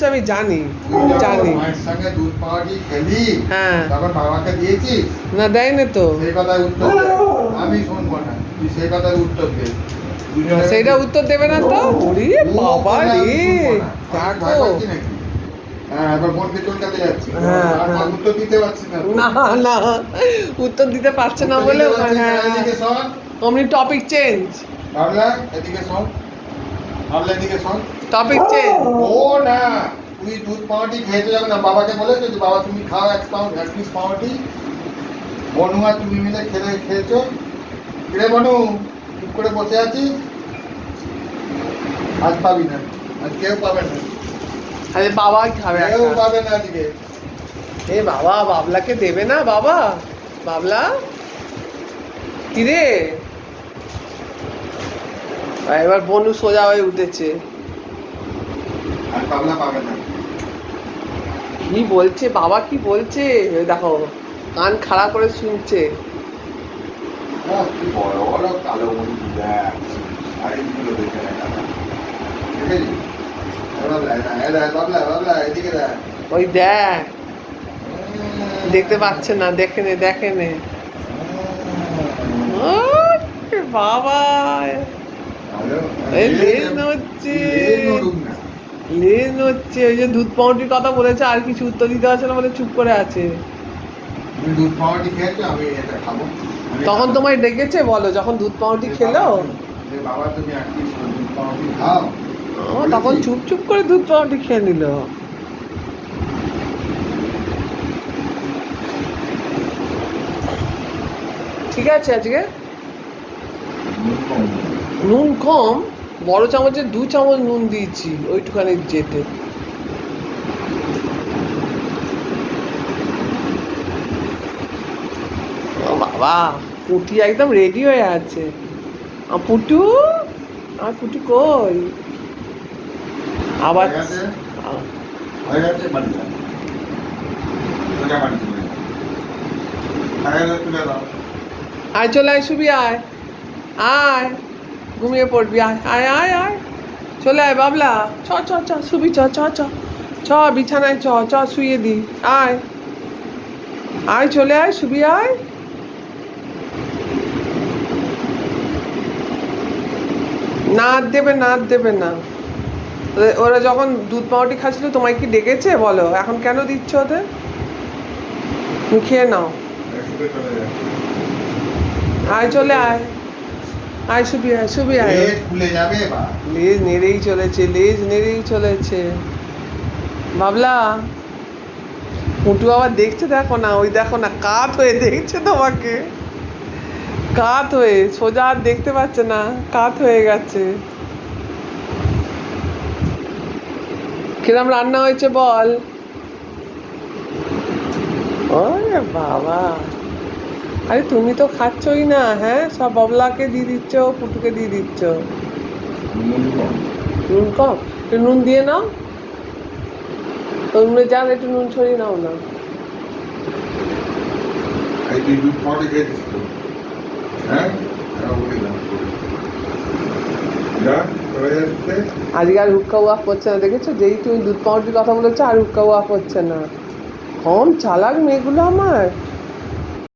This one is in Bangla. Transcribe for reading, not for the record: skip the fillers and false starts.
আমি জানি তুই যখন জানি মায়ের সঙ্গে দুধ পাউরুটি খেলি হ্যাঁ তখন বাবাকে দিয়েছিস? না দেয় না তো সেই কথার উত্তর দে। আমি শুনবো না, তুই সেই কথার উত্তর দে। দুজনে- সেইটা উত্তর দেবে না তো ওরে ও বাবা বলে আমি রে শুনবো না। আমি কি ভয় দেখো পাচ্ছি নাকি? হ্যাঁ, এবার বোনকে চলকাতে যাচ্ছি। হ্যাঁ, আর হ্যাঁ। উত্তর দিতে পারছি না তো। না না উত্তর দিতে পারছে না উত্তর বলে দিতে পারছিস না, হ্যাঁ এদিকে শোন। অমনি টপিক চেঞ্জ বাবলা, এদিকে শোন। বাবলা, এদিকে শোন। টপিক চেঞ্জ ও না, তুই দুধ পাউরুটি খেয়েছো যখন না, বাবাকে বলেছো যে বাবা তুমি খাও এক পিস পাউরুটি? বনু আর তুমি মিলে খেয়েছো? কিরে বনু, চুপ করে বসে আছিস? আজ পাবি না, আজ কেউ পাবে না, আরে বাবা খাবে কেউ একটা পাবে না আজকে। এ বাবা বাবলাকে দেবে না বাবা বাবলা কিরে এবার বনু সোজা হয়ে উঠেছে আর বাবলা পাবে না। কি বলছে বাবা কি বলছে ওই দেখো কান খাড়া করে শুনছে কি বড় বড় কালো মনি দেখ, শাড়িগুলো দেখে না কাকা। দেখেছিস? বাবলা, বাবলা, এদিকে দেখ। ওই দেখ দেখতে পাচ্ছে না দেখে নে দেখে নে ওরে বাবা এই লেজ নড়ছে লেজ নড়ছে ওই যে দুধ পাউরুটির কথা বলেছে আর কিছু উত্তর দিতে পারছে না বলে চুপ করে আছে তুমি দুধ পাউরুটি খেয়েছো, আমি এটা খাবো। তখন তোমায় ডেকেছে বলো যখন দুধ পাউরুটি খেলো যে বাবা তুমি এক পিস দুধ পাউরুটি খাও। ও তখন চুপ চুপ করে দুধ পাউরুটি খেয়ে নিল ঠিক আছে আজকে নুন কম বড় চামচে 2 চামচ নুন দিয়েছি ওইটুখানি যেতে ও বাবা পুটি একদম রেডি হয়ে আছে পুটু আর পুটু কই আবার হয়ে গেছে, বাড়ি যা। সোজা বাড়ি চলে যা। তুলে দাও। আয় চলে আয় শুবি আয় আয় ঘুমিয়ে পড়বি আয় আয় আয় আয় চলে আয় বাবলা চ চ চ শুবি চ চ চ চ বিছানায় চ চ শুয়ে দি আয় আয় চলে আয় শুবি আয় নাচ দেবে না ওরা যখন দুধ পাউরুটি খাচ্ছিল তোমায় কি ডেকেছে বলো এখন কেন দিচ্ছ ওদের তুমি খেয়ে নাও শুয়ে চলে যা। আয় চলে আয় আয় শুবি আয় লেজ খুলে যাবে বা। লেজ নেড়েই চলেছে বাবলা পুটু আবার দেখছে দেখো না ওই দেখো না কাত হয়ে দেখছে তোমাকে কাত হয়ে সোজা আর দেখতে পাচ্ছে না কাত হয়ে গেছে কিরম রান্না হয়েছে বল ওরে বাবা আরে তুমি তো খাচ্ছই না হ্যাঁ সব বাবলাকে দিয়ে দিচ্ছ পুটুকে দিয়ে দিচ্ছ নুন কম একটু নুন দিয়ে নাও নুনে যান একটু নুন ছড়িয়ে নাও না এই তুই দুধ পাউরুটি খেয়েছিস তো? হ্যাঁ? বলে দাও। যা, চলে যা শুতে। আজকে আর হুক্কা ওয়াক করছে না দেখেছো যেই তুমি দুধ পাউরুটির কথা বলেছো আর হুক্কা ওয়াক হচ্ছে না কম চালাক মেয়েগুলো আমার